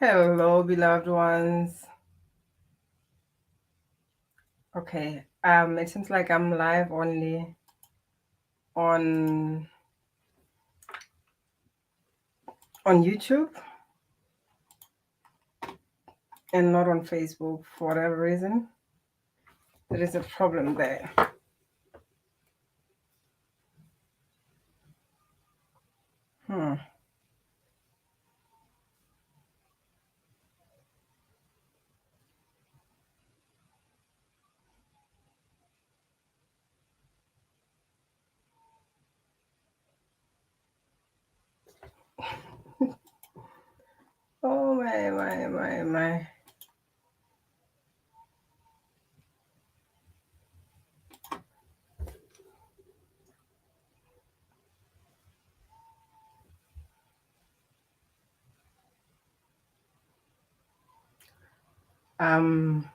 Hello, beloved ones. Okay, it seems like I'm live only on YouTube and not on Facebook for whatever reason. There is a problem there. Hmm. Oh my. Um.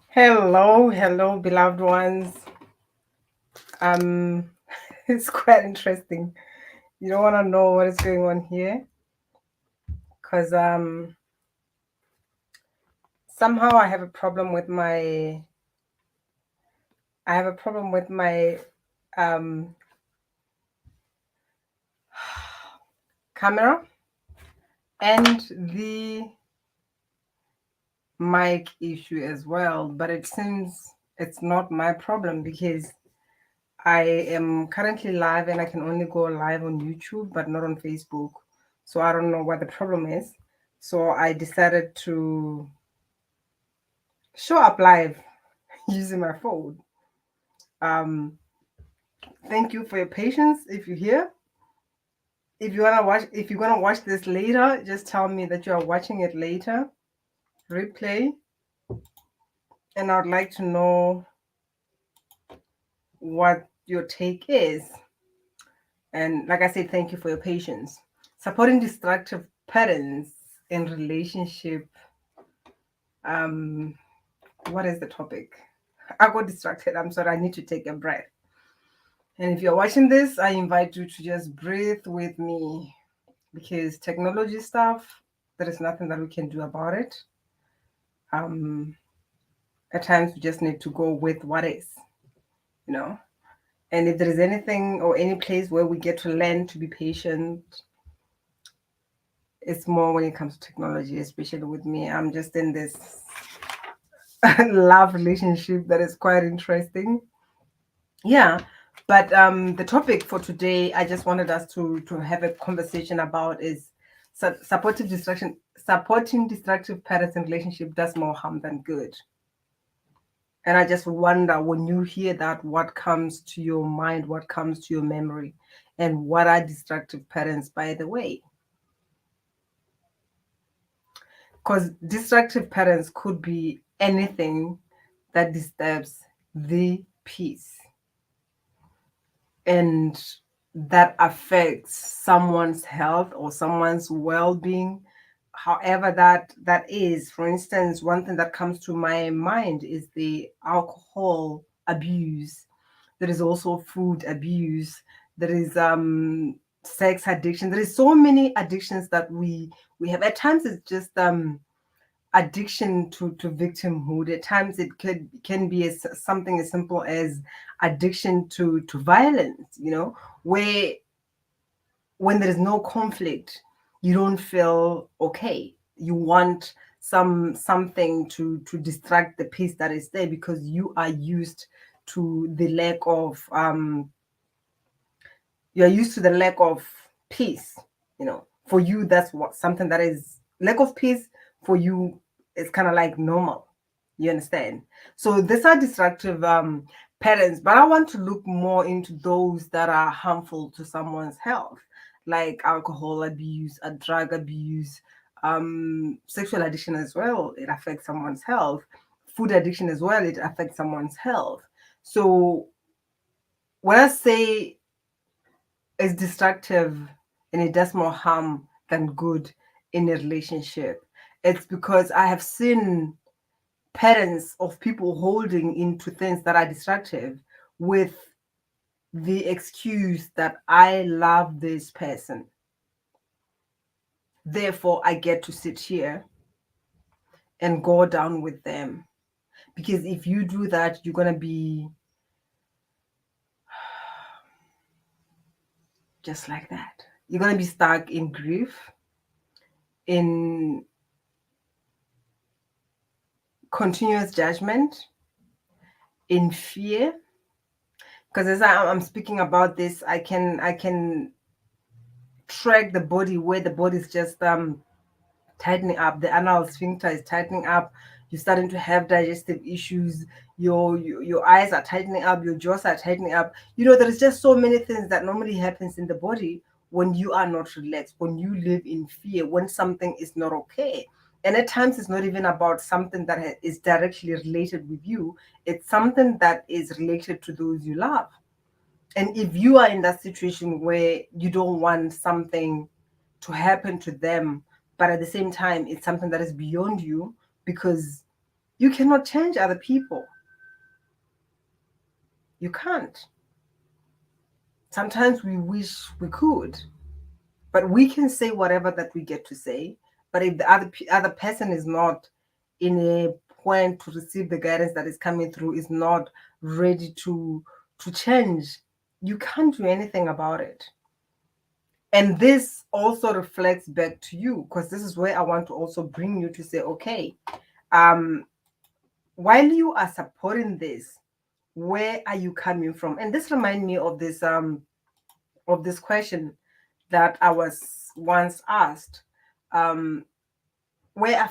Hello, beloved ones. Um. It's quite interesting. You don't want to know what is going on here, because somehow I have a problem with my um camera and the mic issue as well, but it seems it's not my problem because I am currently live and I can only go live on YouTube but not on Facebook. So I don't know what the problem is. So I decided to show up live using my phone. Thank you for your patience. If you're here, if you're gonna watch this later, just tell me that you are watching it later, replay, and I'd like to know what your take is. And like I said, thank you for your patience. Supporting destructive patterns in relationship. Um, what is the topic? I got distracted. I'm sorry. I need to take a breath. And if you're watching this, I invite you to just breathe with me because technology stuff, there is nothing that we can do about it. At times, we just need to go with what is, you know. And if there is anything or any place where we get to learn to be patient, it's more when it comes to technology, especially with me. I'm just in this love relationship that is quite interesting. Yeah. But the topic for today, I just wanted us to have a conversation about is supporting destructive patterns in relationship does more harm than good. And I just wonder when you hear that, what comes to your mind, what comes to your memory, and what are destructive patterns, by the way? Because destructive patterns could be anything that disturbs the peace and that affects someone's health or someone's well-being, however that is. For instance, one thing that comes to my mind is the alcohol abuse. There is also food abuse. There is sex addiction. There is so many addictions that we have. At times it's just addiction to victimhood. At times it can be something as simple as addiction to violence, where when there is no conflict, you don't feel okay. You want something to distract the peace that is there, because you are used to the lack of you're used to the lack of peace. For you, that's what something that is lack of peace for you is kind of like normal. You understand? So these are destructive patterns, but I want to look more into those that are harmful to someone's health, like alcohol abuse, drug abuse, sexual addiction as well. It affects someone's health. Food addiction as well. It affects someone's health. So when I say it's destructive and it does more harm than good in a relationship, it's because I have seen patterns of people holding into things that are destructive with the excuse that I love this person, therefore I get to sit here and go down with them. Because if you do that, you're going to be just like that. You're going to be stuck in grief, in continuous judgment, in fear. Because as I'm speaking about this, I can track the body, where the body is just tightening up. The anal sphincter is tightening up. You're starting to have digestive issues. Your eyes are tightening up. Your jaws are tightening up. There's just so many things that normally happens in the body when you are not relaxed, when you live in fear, when something is not okay. And at times it's not even about something that is directly related with you. It's something that is related to those you love. And if you are in that situation where you don't want something to happen to them, but at the same time, it's something that is beyond you, because you cannot change other people. You can't. Sometimes we wish we could, but we can say whatever that we get to say. But if the other person is not in a point to receive the guidance that is coming through, is not ready to change, you can't do anything about it. And this also reflects back to you, because this is where I want to also bring you to say, okay, while you are supporting this, where are you coming from? And this reminds me of this question that I was once asked, where I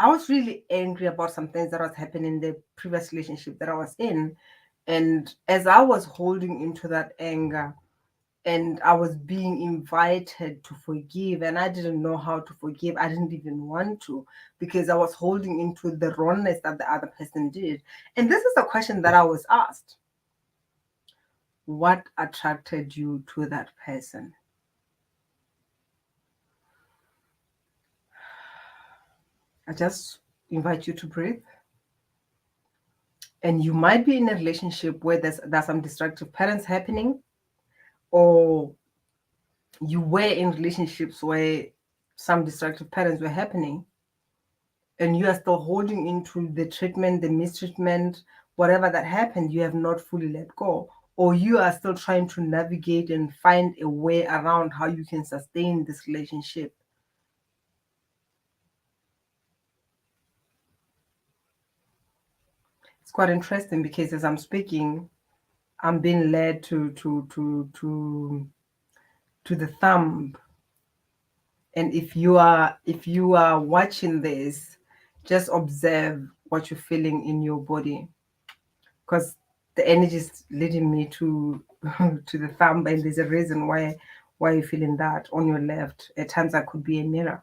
was really angry about some things that was happening in the previous relationship that I was in. And as I was holding into that anger, and I was being invited to forgive, and I didn't know how to forgive. I didn't even want to, because I was holding into the wrongness that the other person did. And this is a question that I was asked: what attracted you to that person? I just invite you to breathe. And you might be in a relationship where there's some destructive patterns happening, or you were in relationships where some destructive patterns were happening, and you are still holding into the treatment, the mistreatment, whatever that happened, you have not fully let go, or you are still trying to navigate and find a way around how you can sustain this relationship. It's quite interesting, because as I'm speaking, I'm being led to the thumb. And if you are watching this, just observe what you're feeling in your body, because the energy is leading me to to the thumb, and there's a reason why you're feeling that on your left. At times that could be a mirror.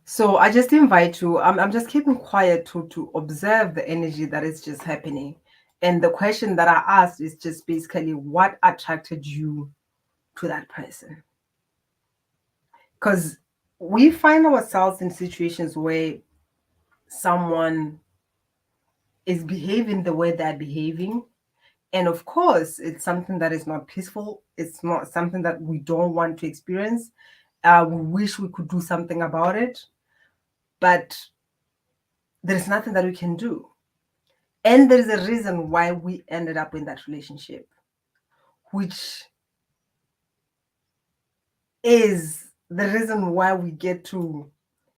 So I just invite you, I'm just keeping quiet to observe the energy that is just happening. And the question that I asked is just basically, what attracted you to that person? Because we find ourselves in situations where someone is behaving the way they're behaving. And of course, it's something that is not peaceful. It's not something that we don't want to experience. We wish we could do something about it, but there's nothing that we can do. And there is a reason why we ended up in that relationship, which is the reason why we get to